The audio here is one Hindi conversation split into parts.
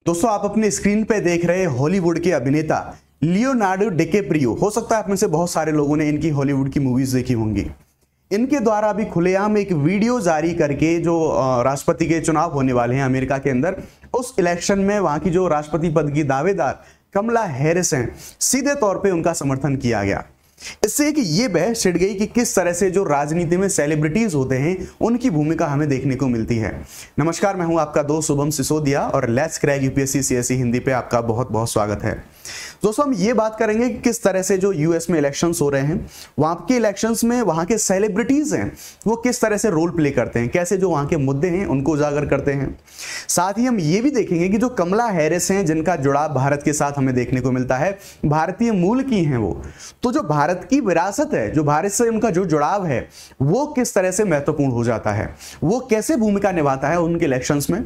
दोस्तों, आप अपने स्क्रीन पे देख रहे हॉलीवुड के अभिनेता लियोनार्डो डिकैप्रियो। हो सकता है आप में से बहुत सारे लोगों ने इनकी हॉलीवुड की मूवीज देखी होंगी। इनके द्वारा अभी खुलेआम एक वीडियो जारी करके जो राष्ट्रपति के चुनाव होने वाले हैं अमेरिका के अंदर, उस इलेक्शन में वहां की जो राष्ट्रपति पद की दावेदार कमला हैरिस हैं, सीधे तौर पे उनका समर्थन किया गया। इससे एक ये बहस छिड़ गई कि किस तरह से जो राजनीति में सेलिब्रिटीज होते हैं उनकी भूमिका हमें देखने को मिलती है। नमस्कार, मैं हूं आपका दोस्त शुभम सिसोदिया और let's crack UPSC CSE Hindi पे आपका बहुत बहुत स्वागत है। दोस्तों, हम ये बात करेंगे कि किस तरह से जो यूएस में इलेक्शंस हो रहे हैं, वहां के इलेक्शंस में वहां के सेलिब्रिटीज हैं वो किस तरह से रोल प्ले करते हैं, कैसे जो वहां के मुद्दे हैं उनको उजागर करते हैं। साथ ही हम ये भी देखेंगे कि जो कमला हैरिस हैं, जिनका जुड़ाव भारत के साथ हमें देखने को मिलता है, भारतीय मूल की हैं वो, तो जो भारत की विरासत है, जो भारत से उनका जो जुड़ाव है, वो किस तरह से महत्वपूर्ण हो जाता है, वो कैसे भूमिका निभाता है उनके इलेक्शंस में।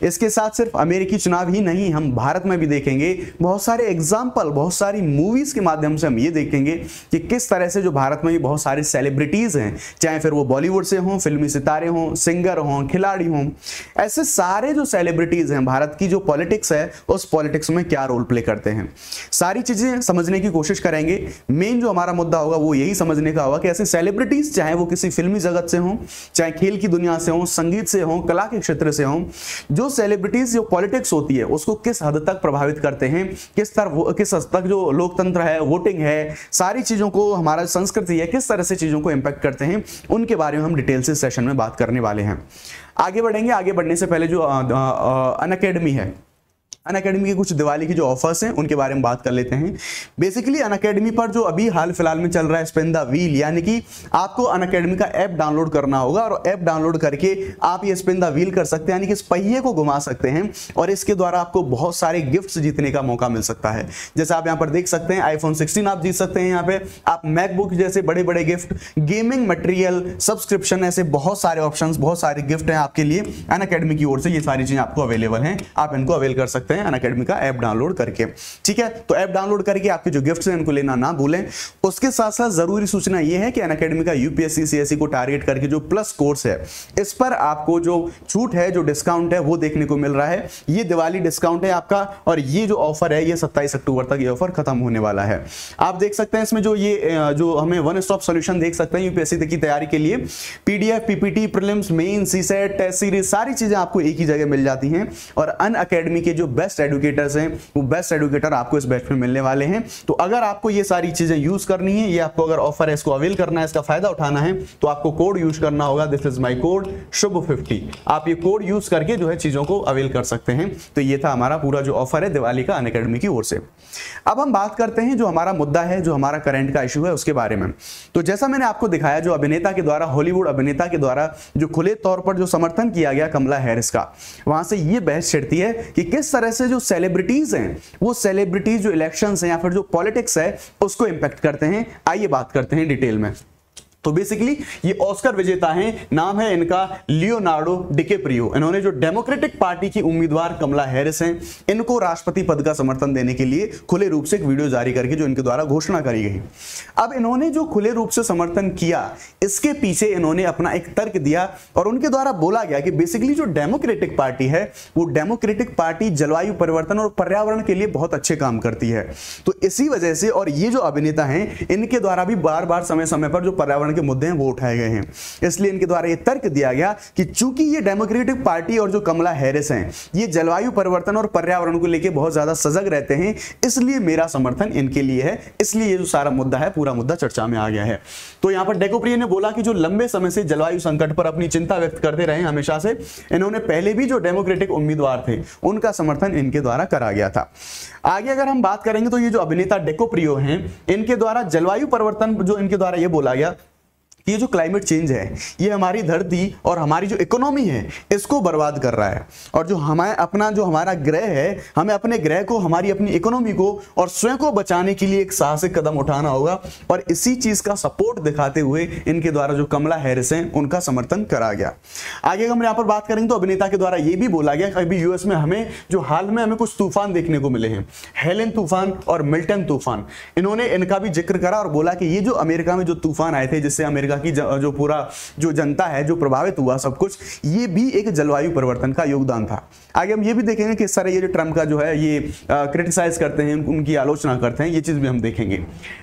इसके साथ सिर्फ अमेरिकी चुनाव ही नहीं, हम भारत में भी देखेंगे बहुत सारे एग्जाम्पल, बहुत सारी मूवीज के माध्यम से हम ये देखेंगे कि किस तरह से जो भारत में भी बहुत सारे सेलिब्रिटीज हैं, चाहे फिर वो बॉलीवुड से हों, फिल्मी सितारे हों, सिंगर हों, खिलाड़ी हों, ऐसे सारे जो सेलिब्रिटीज हैं, भारत की जो पॉलिटिक्स है उस पॉलिटिक्स में क्या रोल प्ले करते हैं, सारी चीजें समझने की कोशिश करेंगे। मेन जो हमारा मुद्दा होगा वो यही समझने का होगा कि ऐसे सेलिब्रिटीज, चाहे वो किसी फिल्मी जगत से हों, चाहे खेल की दुनिया से हों, संगीत से हों, कला के क्षेत्र से हों, जो सेलिब्रिटीज जो पॉलिटिक्स होती है उसको किस हद तक प्रभावित करते हैं, किस हद तक जो लोकतंत्र है, वोटिंग है, सारी चीजों को, हमारा संस्कृति है, किस तरह से चीजों को इंपैक्ट करते हैं, उनके बारे में हम डिटेल से सेशन में बात करने वाले हैं। आगे बढ़ेंगे। आगे बढ़ने से पहले जो अनअकैडमी है, अनअकैडमी के कुछ दिवाली की जो ऑफर्स हैं उनके बारे में बात कर लेते हैं। बेसिकली अनअकैडमी पर जो अभी हाल फिलहाल में चल रहा है स्पिन द व्हील, यानी कि आपको अनअकैडमी का ऐप डाउनलोड करना होगा और ऐप डाउनलोड करके आप ये स्पिन द व्हील कर सकते हैं, यानी कि इस पहिए को घुमा सकते हैं और इसके द्वारा आपको बहुत सारे गिफ्ट्स जीतने का मौका मिल सकता है। जैसे आप यहाँ पर देख सकते हैं आईफोन 16 आप जीत सकते हैं, यहाँ पे आप मैकबुक जैसे बड़े बड़े गिफ्ट, गेमिंग मटेरियल, सब्सक्रिप्शन, ऐसे बहुत सारे ऑप्शन, बहुत सारे गिफ्ट हैं आपके लिए अनअकैडमी की ओर से। ये सारी चीजें आपको अवेलेबल हैं, आप इनको अवेल कर सकते हैं अनअकैडमी का ऐप डाउनलोड करके। ठीक है, तो ऐप डाउनलोड करके आपके जो गिफ्ट्स हैं उनको लेना ना भूलें। उसके साथ साथ जरूरी सूचना यह है कि अनअकैडमी का यूपीएससी सीएसई को टारगेट करके जो प्लस कोर्स है, इस पर आपको जो छूट है, जो डिस्काउंट है, वो देखने को मिल रहा है। ये दिवाली डिस्काउंट है आपका और ये जो ऑफर है ये 27 अक्टूबर तक ये ऑफर खत्म होने वाला है। आप देख सकते हैं इसमें जो ये जो हमें वन स्टॉप सॉल्यूशन देख सकते हैं यूपीएससी की तैयारी के लिए, PDF, PPT, prelims, main, CSAT, test series, सारी चीजें आपको एक ही जगह मिल जाती हैं और अनअकैडमी के जो बेस्ट एडुकेटर्स हैं वो बेस्ट एडुकेटर आपको इस बैच में मिलने वाले हैं। तो अगर आपको ये सारी चीजें यूज करनी है, ये आपको अगर ऑफर है इसको अवेल करना है, इसका फायदा उठाना है, तो आपको कोड यूज करना होगा। दिस इज माय कोड शुभ50। आप ये कोड यूज करके जो है चीजों को अवेल कर सकते हैं। तो ये था हमारा पूरा जो ऑफर है दिवाली का अनअकैडमी की ओर से। अब हम बात करते हैं जो हमारा मुद्दा है, जो हमारा करंट का इशू है उसके बारे में। तो जैसा मैंने आपको दिखाया, जो अभिनेता के द्वारा, हॉलीवुड अभिनेता के द्वारा जो खुले तौर पर जो समर्थन किया गया कमला हैरिस का, वहां से ये बहस छिड़ती है कि किस तरह से जो सेलिब्रिटीज हैं, वो सेलिब्रिटीज जो इलेक्शंस हैं या फिर जो पॉलिटिक्स है उसको इंपैक्ट करते हैं। आइए बात करते हैं डिटेल में। तो बेसिकली ये ऑस्कर विजेता हैं, नाम है इनका लियोनार्डो डिकैप्रियो। इन्होंने जो डेमोक्रेटिक पार्टी की उम्मीदवार कमला हैरिस हैं, इनको राष्ट्रपति पद का समर्थन देने के लिए खुले रूप से एक वीडियो जारी करके जो इनके द्वारा घोषणा करी गई। अब इन्होंने जो खुले रूप से समर्थन किया, इसके पीछे इन्होंने अपना एक तर्क दिया और उनके द्वारा बोला गया कि बेसिकली जो डेमोक्रेटिक पार्टी है, वो डेमोक्रेटिक पार्टी जलवायु परिवर्तन और पर्यावरण के लिए बहुत अच्छे काम करती है। तो इसी वजह से, और ये जो अभिनेता हैं इनके द्वारा भी बार बार समय समय पर जो पर्यावरण के मुद्दे हैं वो उठाए गए हैं, इसलिए इनके द्वारा ये तर्क दिया गया कि चूंकि ये डेमोक्रेटिक पार्टी और जो कमला हैरिस हैं ये जलवायु परिवर्तन और पर्यावरण को लेकर बहुत ज्यादा सजग रहते हैं, इसलिए मेरा समर्थन इनके लिए है। इसलिए ये जो सारा मुद्दा है, पूरा मुद्दा चर्चा में आ गया है। तो यहां पर डिकैप्रियो ने बोला कि जो लंबे समय से जलवायु संकट पर अपनी चिंता व्यक्त करते रहे हमेशा से, इन्होंने पहले भी जो डेमोक्रेटिक उम्मीदवार थे उनका समर्थन इनके द्वारा करा गया था। आगे अगर हम बात करेंगे तो ये जो अभिनेता डिकैप्रियो हैं, इनके द्वारा जलवायु परिवर्तन जो इनके द्वारा ये बोला गया, ये जो क्लाइमेट चेंज है ये हमारी धरती और हमारी जो इकोनॉमी है इसको बर्बाद कर रहा है, और जो हमारा ग्रह है, हमें अपने ग्रह को, हमारी अपनी इकोनॉमी को और स्वयं को बचाने के लिए एक साहसिक कदम उठाना होगा। और इसी चीज का सपोर्ट दिखाते हुए इनके द्वारा जो कमला हैरिस हैं उनका समर्थन करा गया। आगे हम यहाँ पर बात करेंगे तो अभिनेता के द्वारा ये भी बोला गया कि अभी यूएस में हमें जो हाल में हमें कुछ तूफान देखने को मिले हैं, हेलेन तूफान और मिल्टन तूफान, इन्होंने इनका भी जिक्र करा और बोला कि ये जो अमेरिका में जो तूफान आए थे जिससे अमेरिका की जो पूरा जो जनता है जो प्रभावित हुआ सब कुछ, ये भी एक जलवायु परिवर्तन का योगदान था। आगे हम ये भी देखेंगे कि सारे ये जो ट्रम्प का जो है ये क्रिटिसाइज करते हैं, उनकी आलोचना करते हैं, ये चीज भी हम देखेंगे।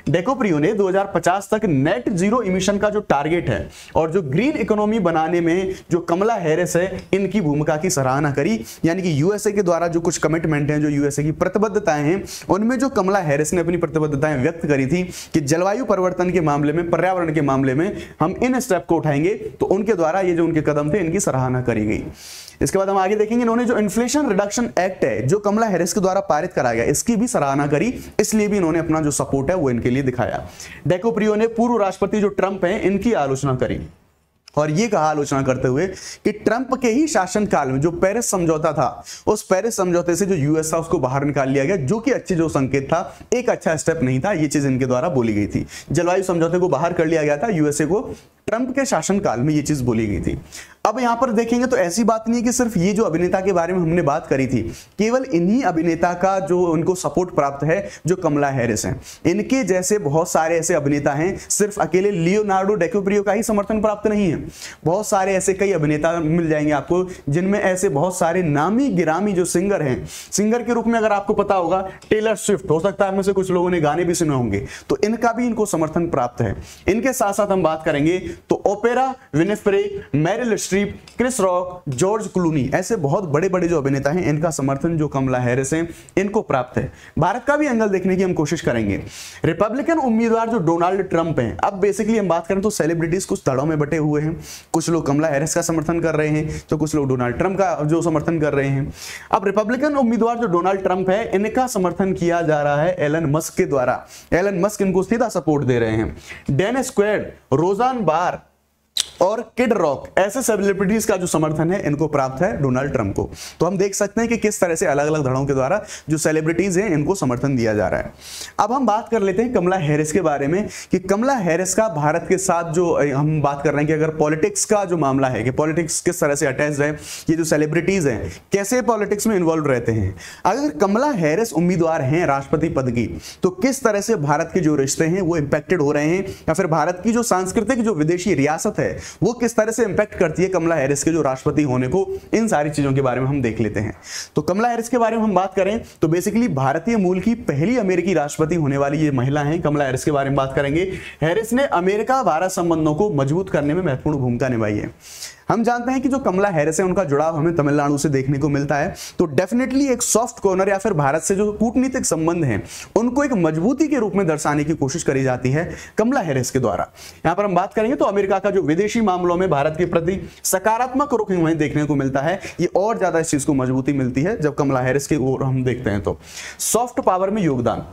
डेकोप्रियो ने 2050 तक नेट जीरो इमिशन का जो टारगेट है और जो ग्रीन इकोनॉमी बनाने में जो कमला हैरिस है इनकी भूमिका की सराहना करी। यानी कि यूएसए के द्वारा जो कुछ कमिटमेंट हैं, जो यूएसए की प्रतिबद्धताएं हैं, उनमें जो कमला हैरिस ने अपनी प्रतिबद्धताएं व्यक्त करी थी कि जलवायु परिवर्तन के मामले में, पर्यावरण के मामले में हम इन स्टेप को उठाएंगे, तो उनके द्वारा ये जो उनके कदम थे इनकी सराहना करी गई। इसके बाद हम आगे देखेंगे, इन्होंने जो इन्फ्लेशन रिडक्शन एक्ट है जो कमला हैरिस के द्वारा पारित कराया गया, इसकी भी सराहना करी, इसलिए भी इन्होंने अपना जो सपोर्ट है वो इनके लिए दिखाया। डेकोप्रियो ने पूर्व राष्ट्रपति जो ट्रंप हैं इनकी आलोचना करी और ये कहा आलोचना करते हुए कि ट्रंप के ही शासनकाल में जो पेरिस समझौता था, उस पेरिस समझौते से जो यूएस था उसको बाहर निकाल लिया गया, जो कि अच्छी जो संकेत था, एक अच्छा स्टेप नहीं था। ये चीज इनके द्वारा बोली गई थी। जलवायु समझौते को बाहर कर लिया गया था यूएसए को, ट्रंप के शासनकाल में ये चीज बोली गई थी। अब यहां पर देखेंगे तो ऐसी बात नहीं है कि सिर्फ ये जो अभिनेता के बारे में हमने बात करी थी, केवल इन्हीं अभिनेता का जो उनको सपोर्ट प्राप्त है जो कमला हैरिस हैं। इनके जैसे बहुत सारे ऐसे अभिनेता हैं, सिर्फ अकेले लियोनार्डो डिकैप्रियो का ही समर्थन प्राप्त नहीं है। बहुत सारे ऐसे कई अभिनेता मिल जाएंगे आपको जिनमें ऐसे बहुत सारे नामी गिरामी जो सिंगर हैं, सिंगर के रूप में अगर आपको पता होगा टेलर स्विफ्ट, हो सकता है में से कुछ लोगों ने गाने भी सुने होंगे, तो इनका भी इनको समर्थन प्राप्त है। इनके साथ साथ हम बात करेंगे तो Oprah Winfrey, Meryl Streep, Chris Rock, George Clooney, ऐसे बहुत बड़े बड़े जो अभिनेता हैं इनका समर्थन जो कमला हैरिस हैं इनको प्राप्त है। भारत का भी एंगल देखने की हम कोशिश करेंगे। रिपब्लिकन उम्मीदवार जो डोनाल्ड ट्रंप हैं, अब बेसिकली हम बात करें तो सेलिब्रिटीज कुछ दड़ों में बटे हुए हैं। कुछ लोग कमला हैरिस का समर्थन कर रहे हैं तो कुछ लोग डोनाल्ड ट्रंप का जो समर्थन कर रहे हैं। अब रिपब्लिकन उम्मीदवार जो डोनाल्ड ट्रंप है इनका समर्थन किया जा रहा है एलन मस्क के द्वारा। एलन मस्क इनको सीधा सपोर्ट दे रहे हैं। डेन स्क्वेड, रोजान बार और किड रॉक, ऐसे सेलिब्रिटीज का जो समर्थन है इनको प्राप्त है डोनाल्ड ट्रंप को। तो हम देख सकते हैं कि किस तरह से अलग अलग धड़ों के द्वारा जो सेलिब्रिटीज हैं इनको समर्थन दिया जा रहा है। अब हम बात कर लेते हैं कमला हैरिस के बारे में कि कमला हैरिस का भारत के साथ जो हम बात कर रहे हैं कि अगर पॉलिटिक्स का जो मामला है कि पॉलिटिक्स किस तरह से अटैच है, ये जो सेलिब्रिटीज हैं कैसे पॉलिटिक्स में इन्वॉल्व रहते हैं। अगर कमला हैरिस उम्मीदवार हैं राष्ट्रपति पद की तो किस तरह से भारत के जो रिश्ते हैं वो इंपैक्टेड हो रहे हैं, या फिर भारत की जो सांस्कृतिक जो विदेशी रियासत है वो किस तरह से इंपैक्ट करती है कमला हैरिस के जो राष्ट्रपति होने को। इन सारी चीजों के बारे में हम देख लेते हैं। तो कमला हैरिस के बारे में हम बात करें तो बेसिकली भारतीय मूल की पहली अमेरिकी राष्ट्रपति होने वाली ये महिला हैं। कमला हैरिस के बारे में बात करेंगे। हैरिस ने अमेरिका भारत संबंधों को मजबूत करने में महत्वपूर्ण भूमिका निभाई है। हम जानते हैं कि जो कमला हैरिस है उनका जुड़ाव हमें तमिलनाडु से देखने को मिलता है, तो डेफिनेटली एक सॉफ्ट कॉर्नर या फिर भारत से जो कूटनीतिक संबंध हैं उनको एक मजबूती के रूप में दर्शाने की कोशिश करी जाती है कमला हैरिस के द्वारा। यहां पर हम बात करेंगे तो अमेरिका का जो विदेशी मामलों में भारत के प्रति सकारात्मक रुख हमें देखने को मिलता है, ये और ज्यादा इस चीज को मजबूती मिलती है जब कमला हैरिस की ओर हम देखते हैं। तो सॉफ्ट पावर में योगदान,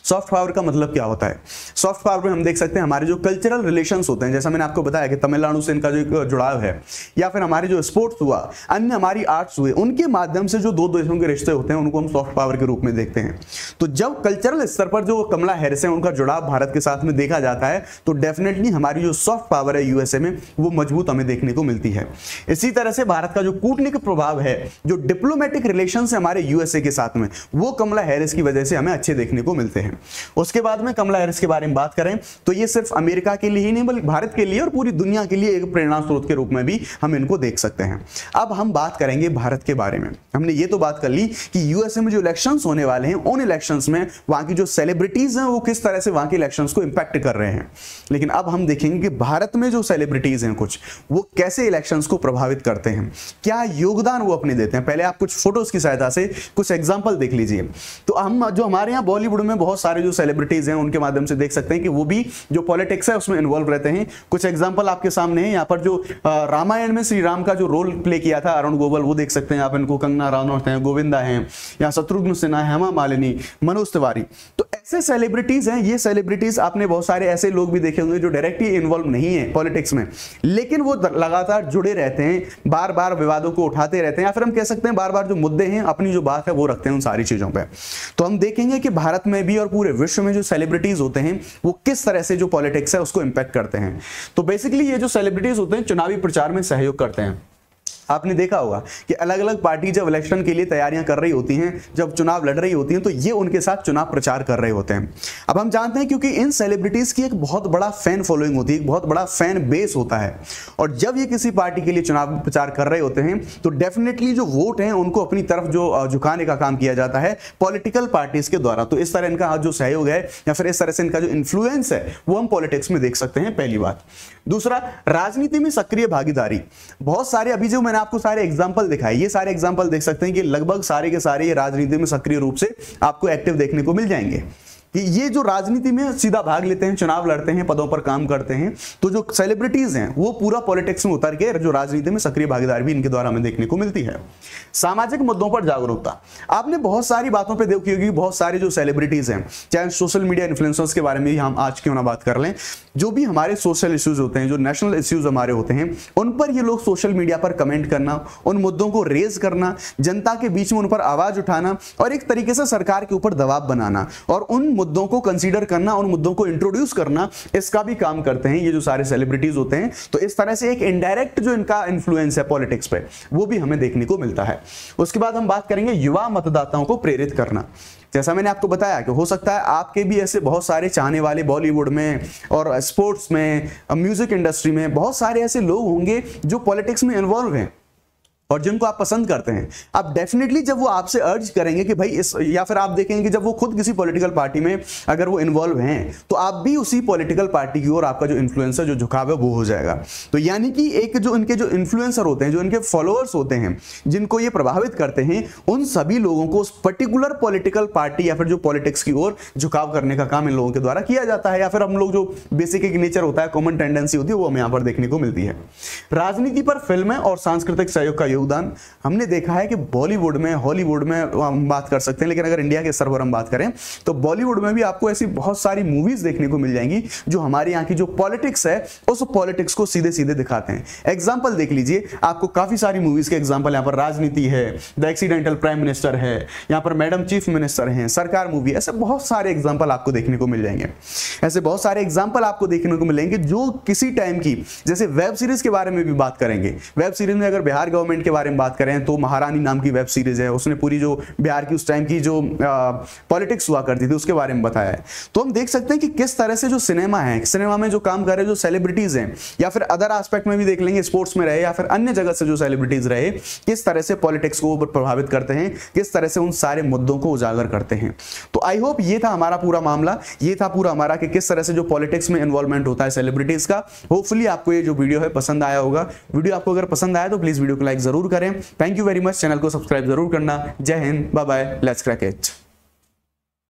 सॉफ्ट पावर का मतलब क्या होता है? सॉफ्ट पावर में हम देख सकते हैं हमारे जो कल्चरल रिलेशंस होते हैं, जैसा मैंने आपको बताया कि तमिलनाडु से इनका जो एक जुड़ाव है, या फिर हमारे जो स्पोर्ट्स हुआ, अन्य हमारी आर्ट्स हुए, उनके माध्यम से जो दो देशों के रिश्ते होते हैं उनको हम सॉफ्ट पावर के रूप में देखते हैं। तो जब कल्चरल स्तर पर जो कमला हैरिस है उनका जुड़ाव भारत के साथ में देखा जाता है तो डेफिनेटली हमारी जो सॉफ्ट पावर है यूएसए में वो मजबूत हमें देखने को मिलती है। इसी तरह से भारत का जो कूटनीतिक प्रभाव है, जो डिप्लोमेटिक रिलेशन है हमारे यूएसए के साथ में, वो कमला हैरिस की वजह से हमें अच्छे देखने को मिलते हैं। उसके बाद में कमला हैरिस के बारे में बात करें तो ये सिर्फ अमेरिका के लिए ही नहीं बल्कि भारत के लिए और पूरी दुनिया के लिए एक प्रेरणा स्रोत के रूप में भी हम इनको देख सकते हैं। अब हम बात करेंगे भारत के बारे में। हमने ये तो बात कर ली कि यूएसए में जो इलेक्शंस होने वाले हैं उन इलेक्शंस में वहां की जो सेलिब्रिटीज हैं वो किस तरह से वहां के इलेक्शंस को इंपैक्ट कर रहे हैं, लेकिन अब हम देखेंगे कि भारत में जो सेलिब्रिटीज हैं कुछ, वो कैसे इलेक्शंस को प्रभावित करते हैं, क्या योगदान वो अपने देते हैं। पहले आप कुछ फोटोज की सहायता से कुछ एग्जाम्पल देख लीजिए। तो हम जो हमारे यहाँ बॉलीवुड में बहुत सारे जो सेलिब्रिटीज हैं उनके माध्यम से देख सकते हैं कि वो भी जो पॉलिटिक्स है उसमें इन्वॉल्व रहते हैं। कुछ एग्जांपल आपके सामने है। यहाँ पर जो रामायण में श्री राम का जो रोल प्ले किया था अरुण गोविल, वो देख सकते हैं आप इनको। कंगना रनौत हैं, गोविंदा हैं, यहाँ शत्रुघ्न सिन्हा, हेमा मालिनी, मनोज तिवारी। तो ऐसे सेलिब्रिटीज हैं। ये सेलिब्रिटीज आपने बहुत सारे ऐसे लोग भी देखे होंगे जो डायरेक्टली इन्वॉल्व नहीं है पॉलिटिक्स में, लेकिन वो लगातार जुड़े रहते हैं, बार बार विवादों को उठाते रहते हैं, या फिर हम कह सकते हैं बार बार जो मुद्दे हैं अपनी जो बात है वो रखते हैं उन सारी चीजों पर। तो हम देखेंगे कि भारत में भी और पूरे विश्व में जो सेलिब्रिटीज होते हैं वो किस तरह से जो पॉलिटिक्स है उसको इंपैक्ट करते हैं। तो बेसिकली ये जो सेलिब्रिटीज होते हैं चुनावी प्रचार में सहयोग करते हैं। आपने देखा होगा कि अलग अलग पार्टी जब इलेक्शन के लिए तैयारियां कर रही होती हैं, जब चुनाव लड़ रही होती हैं, तो ये उनके साथ चुनाव प्रचार कर रहे होते हैं। अब हम जानते हैं क्योंकि इन सेलिब्रिटीज की एक बहुत बड़ा फैन फॉलोइंग होती है, एक बहुत बड़ा फैन बेस होता है, और जब ये किसी पार्टी के लिए चुनाव प्रचार कर रहे होते हैं तो डेफिनेटली जो वोट हैं उनको अपनी तरफ जो झुकाने का काम किया जाता है पॉलिटिकल पार्टीज के द्वारा। तो इस तरह इनका जो सहयोग है या फिर इस तरह से इनका जो इन्फ्लुएंस है वो हम पॉलिटिक्स में देख सकते हैं, पहली बात। दूसरा, राजनीति में सक्रिय भागीदारी। बहुत सारे, अभी जो मैंने आपको सारे एग्जांपल दिखाए, ये सारे एग्जांपल देख सकते हैं कि लगभग सारे के सारे ये राजनीति में सक्रिय रूप से आपको एक्टिव देखने को मिल जाएंगे कि ये जो राजनीति में सीधा भाग लेते हैं, चुनाव लड़ते हैं, पदों पर काम करते हैं। तो जो सेलिब्रिटीज हैं वो पूरा पॉलिटिक्स में उतर के जो राजनीति में सक्रिय भागीदारी भी इनके द्वारा हमें देखने को मिलती है। सामाजिक मुद्दों पर जागरूकता। आपने बहुत सारी बातों पे देखी होगी, बहुत सारे जो सेलिब्रिटीज हैं, चाहे सोशल मीडिया इन्फ्लुएंसर्स के बारे में हम आज क्यों ना बात कर लें, जो भी हमारे सोशल इश्यूज होते हैं, जो नेशनल इश्यूज हमारे होते हैं, उन पर ये लोग सोशल मीडिया पर कमेंट करना, उन मुद्दों को रेज करना, जनता के बीच में उन पर आवाज उठाना और एक तरीके से सरकार के ऊपर दबाव बनाना और उन मुद्दों को कंसीडर करना, उन मुद्दों को इंट्रोड्यूस करना, इसका भी काम करते हैं ये जो सारे सेलिब्रिटीज होते हैं। तो इस तरह से एक इनडायरेक्ट जो इनका इन्फ्लुएंस है पॉलिटिक्स पे, वो भी हमें देखने को मिलता है। उसके बाद हम बात करेंगे युवा मतदाताओं को प्रेरित करना। जैसा मैंने आपको बताया कि हो सकता है आपके भी ऐसे बहुत सारे चाहने वाले बॉलीवुड में और स्पोर्ट्स में, म्यूजिक इंडस्ट्री में बहुत सारे ऐसे लोग होंगे जो पॉलिटिक्स में इन्वॉल्व हैं और जिनको आप पसंद करते हैं। अब डेफिनेटली जब वो आपसे अर्ज करेंगे कि भाई इस, या फिर आप देखेंगे कि जब वो खुद किसी पॉलिटिकल पार्टी में अगर वो इन्वॉल्व हैं तो आप भी उसी पॉलिटिकल पार्टी की ओर आपका जो इन्फ्लुएंसर, जो झुकाव है वो हो जाएगा। तो यानी कि एक जो इनके जो इन्फ्लुएंसर होते हैं, जो इनके फॉलोअर्स होते हैं, जिनको ये प्रभावित करते हैं, उन सभी लोगों को उस पर्टिकुलर पॉलिटिकल पार्टी या फिर जो पॉलिटिक्स की ओर झुकाव करने का काम इन लोगों के द्वारा किया जाता है। या फिर हम लोग जो बेसिक एक नेचर होता है, कॉमन टेंडेंसी होती है, वो हमें यहाँ पर देखने को मिलती है। राजनीति पर फिल्में और सांस्कृतिक सहयोग का योगदान। हमने देखा है कि बॉलीवुड में, हॉलीवुड में हम बात कर सकते हैं, लेकिन अगर इंडिया के स्तर पर हम बात करें तो बॉलीवुड में भी आपको ऐसी बहुत सारी मूवीज देखने को मिल जाएंगी जो हमारे यहाँ की जो पॉलिटिक्स है उस पॉलिटिक्स को सीधे सीधे दिखाते हैं। एग्जांपल देख लीजिए, आपको काफी सारी मूवीज के एग्जांपल यहाँ पर राजनीति है, द एक्सीडेंटल प्राइम मिनिस्टर है, यहाँ पर मैडम चीफ मिनिस्टर हैं, सरकार मूवी, ऐसे बहुत सारे एग्जाम्पल आपको देखने को मिल जाएंगे। ऐसे बहुत सारे एग्जाम्पल आपको देखने को मिलेंगे जो किसी टाइम की, जैसे वेब सीरीज के बारे में भी बात करेंगे। वेब सीरीज में अगर बिहार गवर्नमेंट के बारे में बात करें तो महारानी नाम की वेब सीरीज है, उसने पूरी जो बिहार की उस टाइम की जो पॉलिटिक्स हुआ करती थी उसके बारे में बताया है। तो हम देख सकते हैं कि किस तरह से जो सिनेमा है, सिनेमा में जो काम कर रहे जो सेलिब्रिटीज हैं, या फिर अदर एस्पेक्ट में भी देख लेंगे, स्पोर्ट्स में रहे या फिर अन्य जगह से जो सेलिब्रिटीज रहे, किस तरह से पॉलिटिक्स को प्रभावित करते हैं, किस तरह से उन सारे मुद्दों को उजागर करते हैं। तो आई होप ये था हमारा पूरा मामला, ये था पूरा हमारा कि किस तरह से जो पॉलिटिक्स में इन्वॉल्वमेंट होता है सेलिब्रिटीज का। होपफुली आपको ये जो वीडियो है पसंद आया होगा। वीडियो आपको अगर पसंद आया तो प्लीज वीडियो को लाइक जरूर करें। Thank you very much. Channel को सब्सक्राइब जरूर करना। जय हिंद, bye bye, let's crack it.